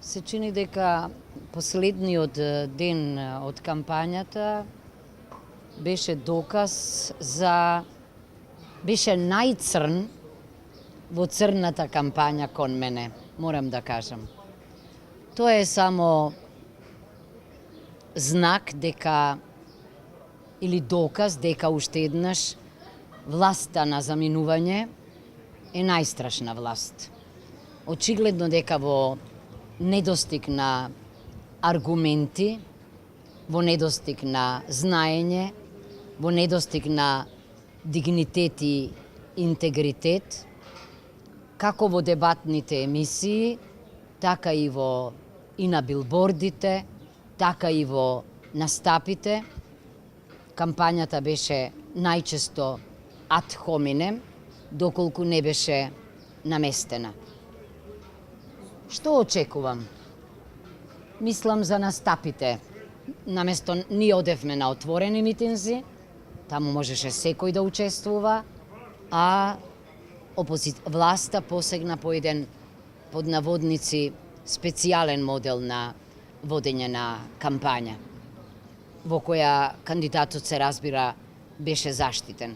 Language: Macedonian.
се чини дека последниот ден од кампањата беше доказ беше најцрн во црната кампања кон мене, морам да кажам. Тоа е само знак дека или доказ дека уште еднаш власта на заминување е најстрашна власт. Очигледно дека во недостиг на аргументи, во недостиг на знаење, во недостиг на дигнитет и интегритет, како во дебатните емисии, така и на билбордите, така и во настапите. Кампањата беше најчесто ад хоминем, доколку не беше наместена. Што очекувам? Мислам за настапите. Наместо ние одевме на отворени митинзи, таму можеше секој да учествува, а власта посегна по еден, под наводници, специјален модел на водење на кампања, во која кандидатот, се разбира, беше заштитен.